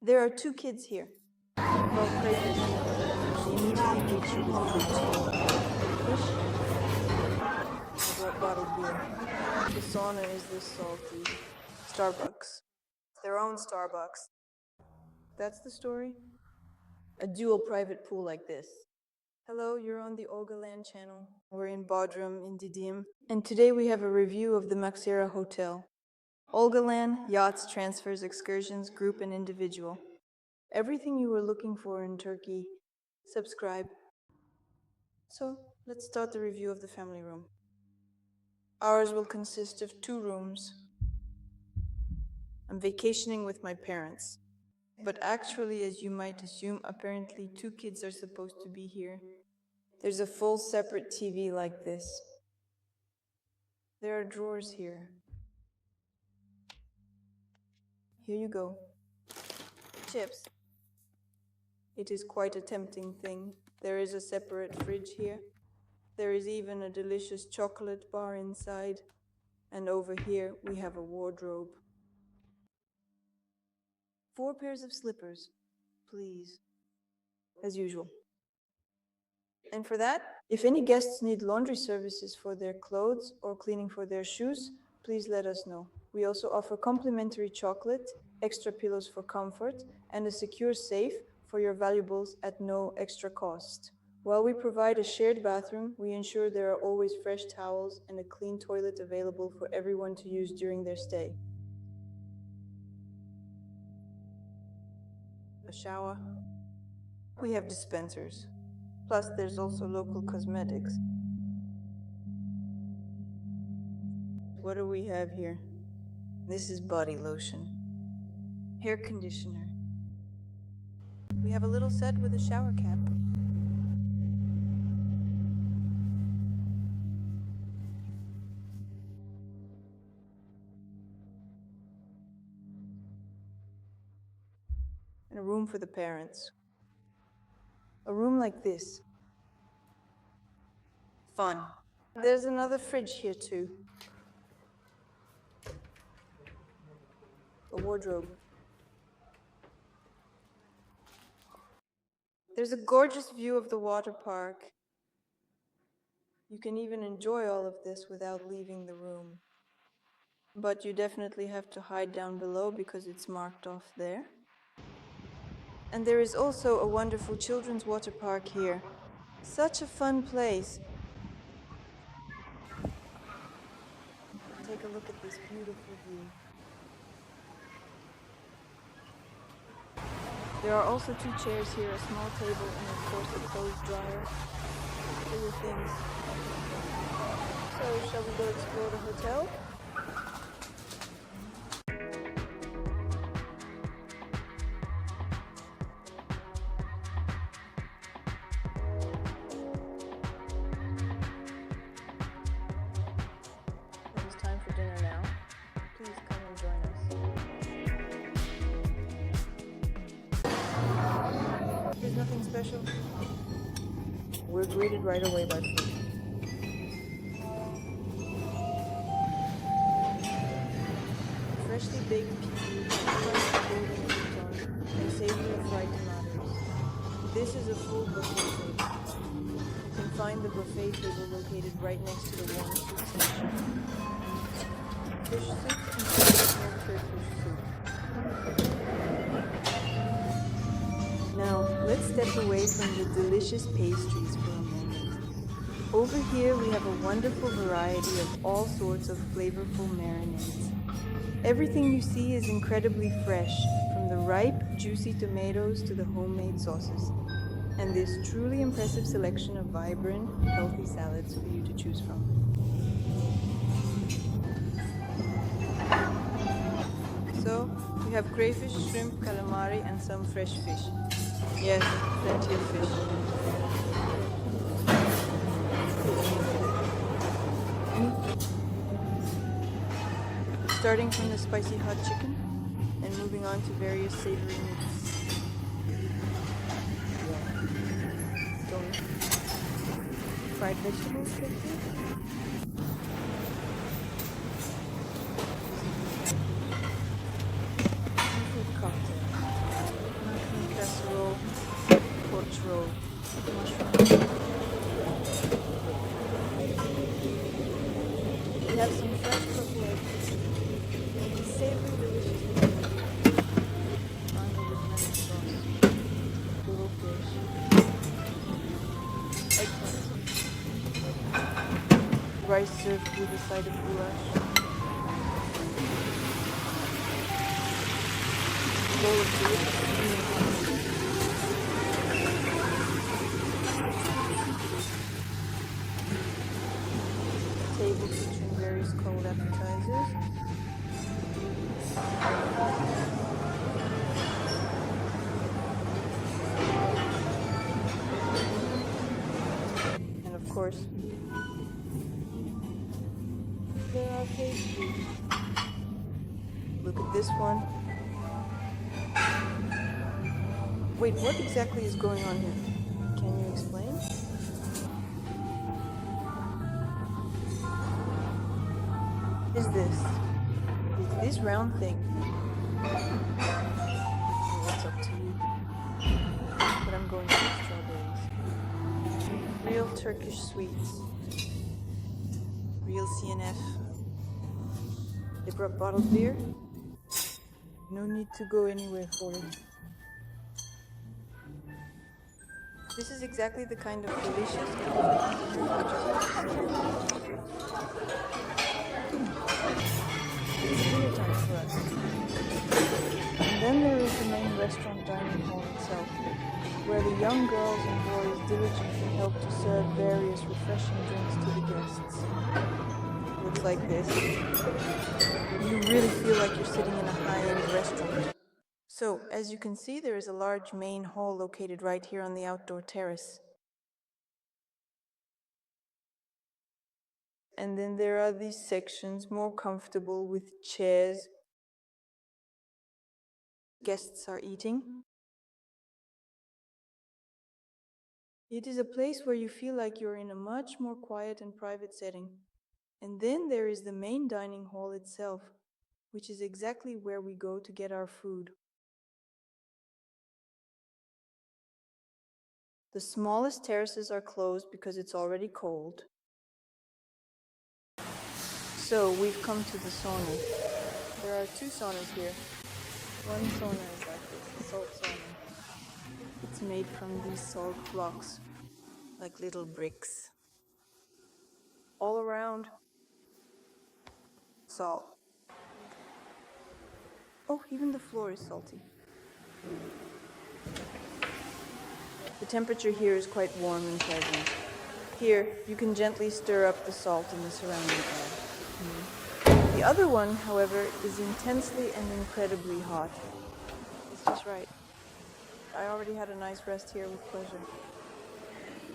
There are 2 kids here. Well, crayfish. They immediately greet you with fruit. Fish. I brought bottled beer. The sauna is this salty. Starbucks. Their own Starbucks. That's the story? A dual private pool like this. Hello, you're on the Olga Land channel. We're in BODRUM in DIDYMA, and today we have a review of the MAXERIA hotel. Olga Land, yachts, transfers, excursions, group and individual. Everything you were looking for in Turkey. Subscribe. So, let's start the review of the family room. Ours will consist of 2 rooms. I'm vacationing with my parents. But actually, as you might assume, apparently 2 kids are supposed to be here. There's a full separate TV like this. There are drawers here. Here you go. Chips. It is quite a tempting thing. There is a separate fridge here. There is even a delicious chocolate bar inside. And over here we have a wardrobe. 4 pairs of slippers, please. As usual. And for that, if any guests need laundry services for their clothes or cleaning for their shoes, please let us know. We also offer complimentary chocolate, extra pillows for comfort, and a secure safe for your valuables at no extra cost. While we provide a shared bathroom, we ensure there are always fresh towels and a clean toilet available for everyone to use during their stay. A shower. We have dispensers. Plus, there's also local cosmetics. What do we have here? This is body lotion. Hair conditioner. We have a little set with a shower cap. And a room for the parents. A room like this. Fun. There's another fridge here too. A wardrobe. There's a gorgeous view of the water park. You can even enjoy all of this without leaving the room. But you definitely have to hide down below because it's marked off there. And there is also a wonderful children's water park here. Such a fun place. Take a look at this beautiful view. There are also 2 chairs here, a small table, and of course a clothes dryer for your things. So, shall we go explore the hotel? It is time for dinner now. Please come and join us. There's nothing special. We're greeted right away by food. Freshly baked peas, crunched golden croutons, and savory fried tomatoes. This is a full buffet table. You can find the buffet table located right next to the warm soup section. Fish soup and traditional Turkish soup. Now, let's step away from the delicious pastries for a moment. Over here we have a wonderful variety of all sorts of flavorful marinades. Everything you see is incredibly fresh, from the ripe, juicy tomatoes to the homemade sauces. And this truly impressive selection of vibrant, healthy salads for you to choose from. So, we have crayfish, shrimp, calamari, and some fresh fish. Yes, plenty of fish. Starting from the spicy hot chicken and moving on to various savory meats. Don't. Fried vegetables, seafood cocktail. natural mushroom. We have some fresh cooked eggs. Savory, delicious mango with lemon sauce. Little fish. Eggplant. Rice served with a side of goulash. Bowl of food. Table featuring various cold appetizers. And of course, there are pastries. Look at this one. Wait, what exactly is going on here? Can you explain? What is this? It's this round thing. Well, it's up to you. But I'm going for strawberries. Real Turkish sweets. Real CNF. They brought bottled beer. No need to go anywhere for it. This is exactly the kind of delicious it's dinner time for us. And then there is the main restaurant dining hall itself, where the young girls and boys diligently help to serve various refreshing drinks to the guests. It looks like this. You really feel like you're sitting in a high-end restaurant. So, as you can see, there is a large main hall located right here on the outdoor terrace. And then there are these sections, more comfortable with chairs. Guests are eating. It is a place where you feel like you're in a much more quiet and private setting. And then there is the main dining hall itself, which is exactly where we go to get our food. The smallest terraces are closed because it's already cold. So we've come to the sauna. There are two saunas here. One sauna is like this, a salt sauna. It's made from these salt blocks, like little bricks. All around, salt. Oh, even the floor is salty. The temperature here is quite warm and pleasant. Here, you can gently stir up the salt in the surrounding air. The other one, however, is intensely and incredibly hot. It's just right. I already had a nice rest here with pleasure.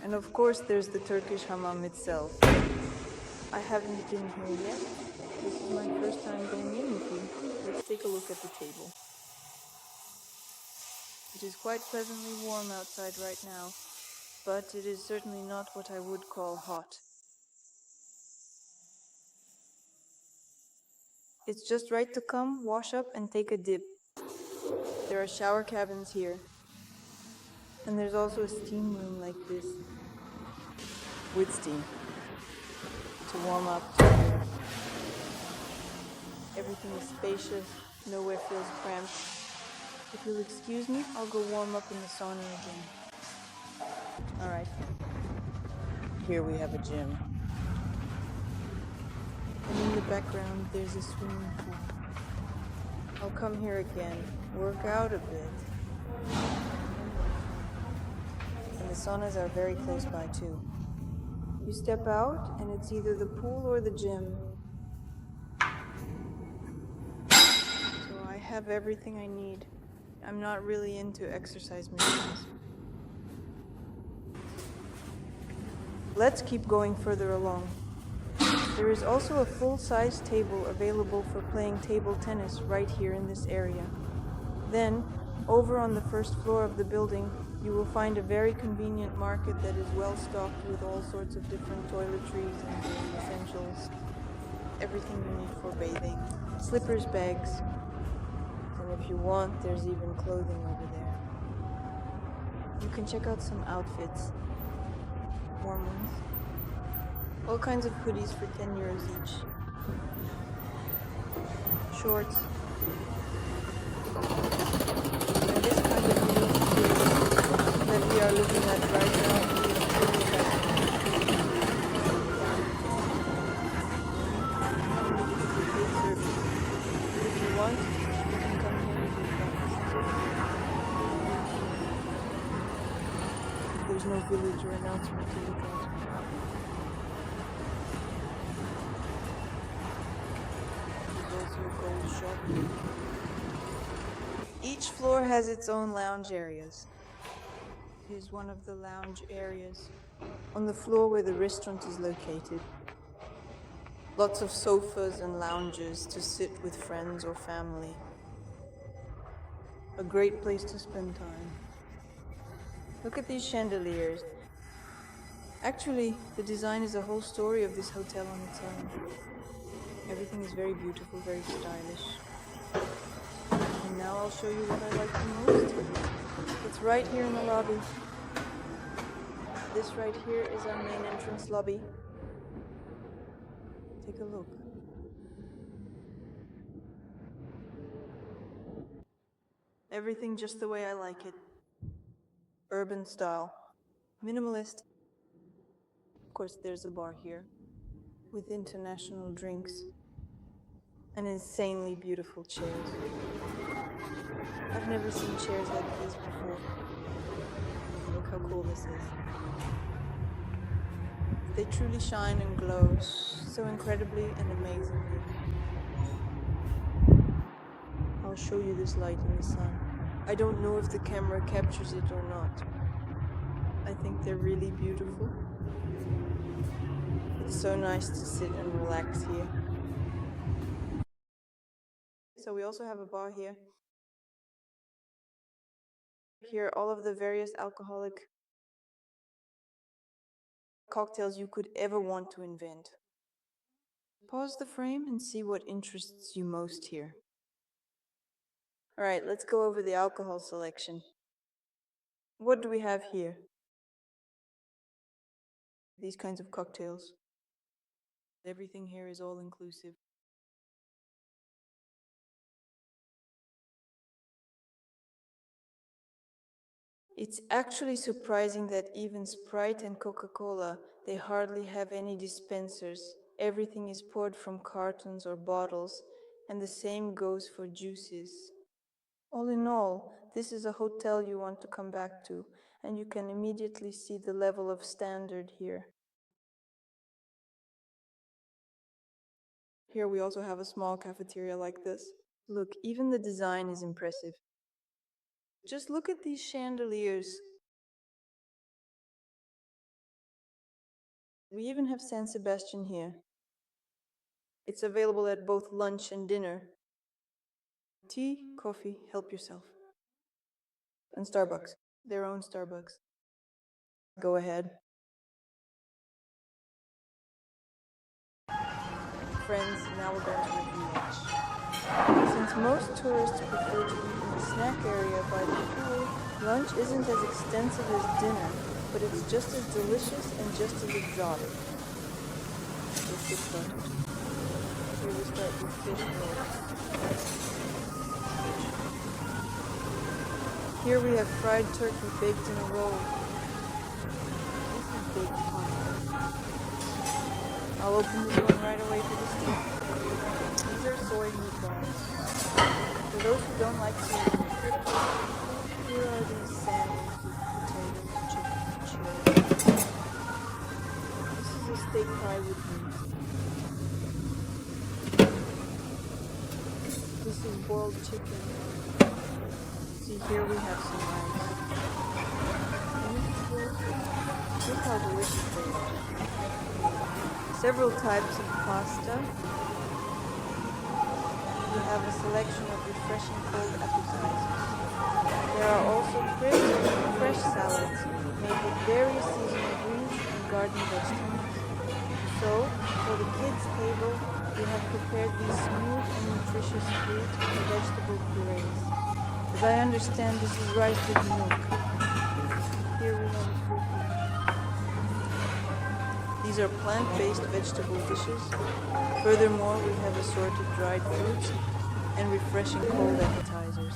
And of course, there's the Turkish hammam itself. I haven't been here yet. This is my first time going in with you. Let's take a look at the table. It is quite pleasantly warm outside right now, but it is certainly not what I would call hot. It's just right to come, wash up, and take a dip. There are shower cabins here. And there's also a steam room like this, with steam, to warm up. Everything is spacious, nowhere feels cramped. If you'll excuse me, I'll go warm up in the sauna again. Alright, here we have a gym. And in the background, there's a swimming pool. I'll come here again, work out a bit. And the saunas are very close by too. You step out and it's either the pool or the gym. So I have everything I need. I'm not really into exercise machines. Let's keep going further along. There is also a full-size table available for playing table tennis right here in this area. Then, over on the first floor of the building, you will find a very convenient market that is well stocked with all sorts of different toiletries and daily essentials. Everything you need for bathing. Slippers, bags, and if you want, there's even clothing over there. You can check out some outfits. Warm ones. All kinds of hoodies for 10 euros each. Shorts. And this kind of hoodie that we are looking at right now is really if you want, you can come here with your friends. There's no village or announcement to look at. There's also a gold shop. Each floor has its own lounge areas. Here's one of the lounge areas on the floor where the restaurant is located. Lots of sofas and lounges to sit with friends or family. A great place to spend time. Look at these chandeliers. Actually, the design is a whole story of this hotel on its own. Everything is very beautiful, very stylish. And now I'll show you what I like the most. It's right here in the lobby. This right here is our main entrance lobby. Take a look. Everything just the way I like it. Urban style. Minimalist. Of course, there's a bar here with international drinks and insanely beautiful chairs. I've never seen chairs like these before. Look how cool this is. They truly shine and glow so incredibly and amazingly. I'll show you this light in the sun. I don't know if the camera captures it or not. I think they're really beautiful. It's so nice to sit and relax here. So we also have a bar here. Here, all of the various alcoholic cocktails you could ever want to invent. Pause the frame and see what interests you most here. All right, let's go over the alcohol selection. What do we have here? These kinds of cocktails. Everything here is all inclusive. It's actually surprising that even Sprite and Coca-Cola, they hardly have any dispensers. Everything is poured from cartons or bottles, and the same goes for juices. All in all, this is a hotel you want to come back to, and you can immediately see the level of standard here. Here we also have a small cafeteria like this. Look, even the design is impressive. Just look at these chandeliers. We even have San Sebastian here. It's available at both lunch and dinner. Tea, coffee, help yourself. And Starbucks, their own Starbucks. Go ahead. Friends, now we're going to review lunch. Since most tourists prefer to eat in the snack area by the pool, lunch isn't as extensive as dinner, but it's just as delicious and just as exotic. Let's get started. Here we start with fish rolls. Here we have fried turkey baked in a roll. This is big fun. I'll open this one right away for the steak. These are soy meatballs. For those who don't like seafood, here are these sandwiches with potatoes, chicken, and chili. This is a steak pie with meat. This is boiled chicken. See, here we have some rice. Look how delicious they are. Several types of pasta. We have a selection of refreshing cold appetizers. There are also crisp, fresh salads made with various seasonal greens and garden vegetables. So, for the kids' table, we have prepared these smooth and nutritious fruit and vegetable purees. As I understand, this is rice with milk. here we have a fruit dish. These are plant-based vegetable dishes. Furthermore, we have assorted dried fruits and refreshing cold appetizers.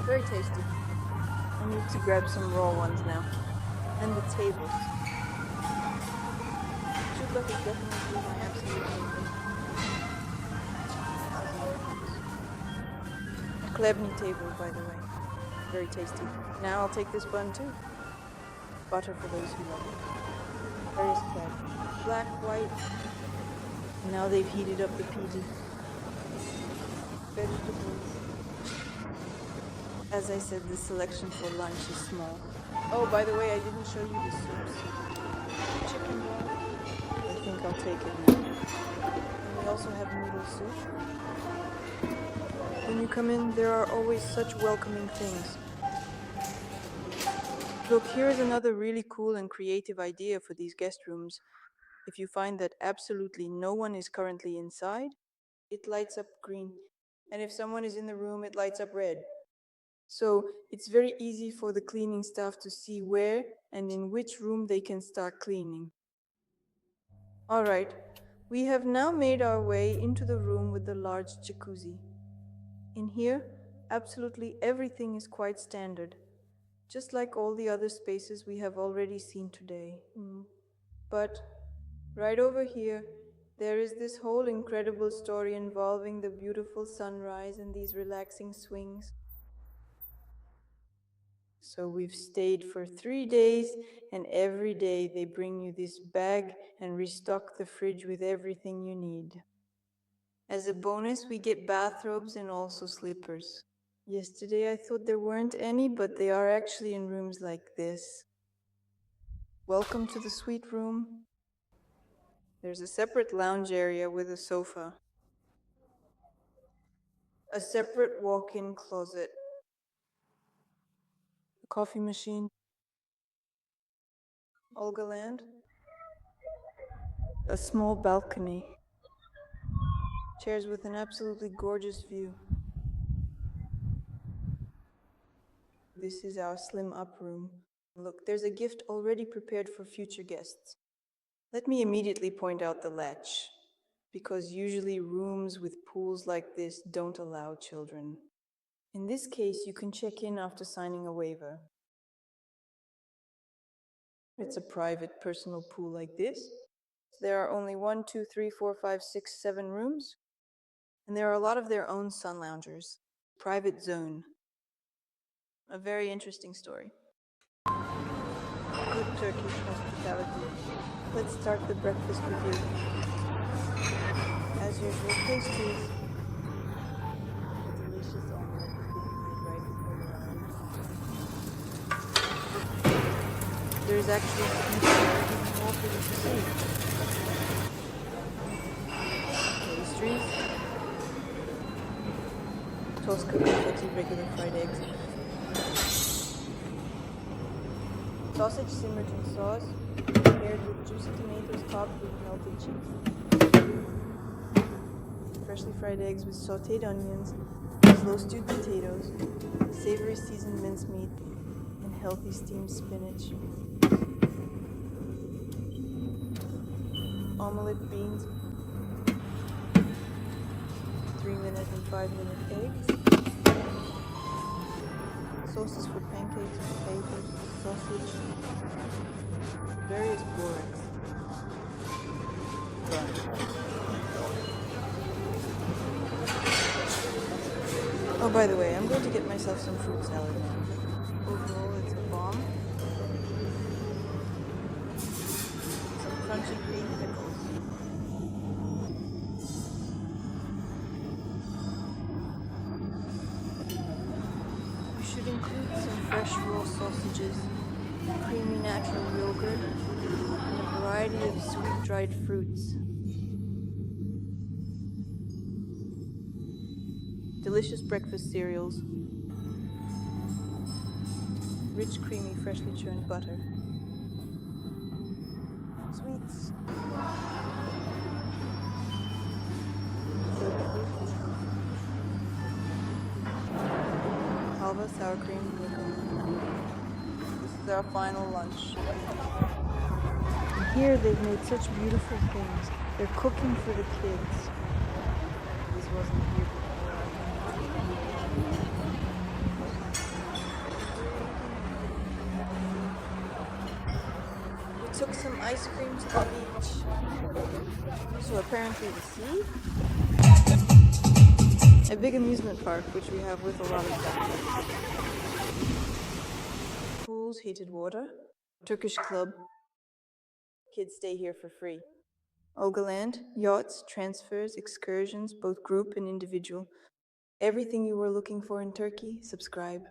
Very tasty. I need to grab some raw ones now. And the tables. Chutla is definitely my absolute favorite. A Klebny table, by the way. Very tasty. Now I'll take this bun too. Butter for those who love it. Various clad. Black, white. And now they've heated up the PD. Vegetables. As I said, the selection for lunch is small. Oh, by the way, I didn't show you the soups. Chicken broth. I think I'll take it now. And we also have noodle soup. When you come in, there are always such welcoming things. Look, here's another really cool and creative idea for these guest rooms. If you find that absolutely no one is currently inside, it lights up green. And if someone is in the room, it lights up red. So it's very easy for the cleaning staff to see where and in which room they can start cleaning. All right, we have now made our way into the room with the large jacuzzi. In here, absolutely everything is quite standard, just like all the other spaces we have already seen today. But right over here, there is this whole incredible story involving the beautiful sunrise and these relaxing swings. So we've stayed for 3 days, and every day they bring you this bag and restock the fridge with everything you need. As a bonus, we get bathrobes and also slippers. Yesterday I thought there weren't any, but they are actually in rooms like this. Welcome to the suite room. There's a separate lounge area with a sofa. A separate walk-in closet. A coffee machine. Olga Land. A small balcony. Chairs with an absolutely gorgeous view. This is our slim up room. Look, there's a gift already prepared for future guests. Let me immediately point out the latch, because usually rooms with pools like this don't allow children. In this case, you can check in after signing a waiver. It's a private personal pool like this. There are only 1, 2, 3, 4, 5, 6, 7 rooms, and there are a lot of their own sun loungers. Private zone. A very interesting story. Good Turkish hospitality. Let's start the breakfast review. As usual, pastries. A delicious omelette being made right before your eyes. There's actually even more for you to see. Pastries. Toast confetti, regular fried eggs. Sausage simmered in sauce, paired with juicy tomatoes topped with melted cheese. Freshly fried eggs with sautéed onions, slow stewed potatoes, savory seasoned mincemeat, and healthy steamed spinach. Omelette beans, 3-minute and 5-minute eggs. Sauces for pancakes, potatoes, sausage, various boards. Oh, by the way, I'm going to get myself some fruit salad now. Overall, it's a bomb. Some crunchy green pickles. You should include some fresh raw sausages, creamy natural yogurt, and a variety of sweet dried fruits. Delicious breakfast cereals. Rich, creamy, freshly churned butter. Sweets. Halva, sour cream, is our final lunch. And here they've made such beautiful things. They're cooking for the kids. This wasn't here before. We took some ice cream to the beach. So apparently the sea. A big amusement park, which we have with a lot of stuff. Pools, heated water. Turkish club. Kids stay here for free. Olga Land, yachts, transfers, excursions, both group and individual. Everything you were looking for in Turkey, subscribe.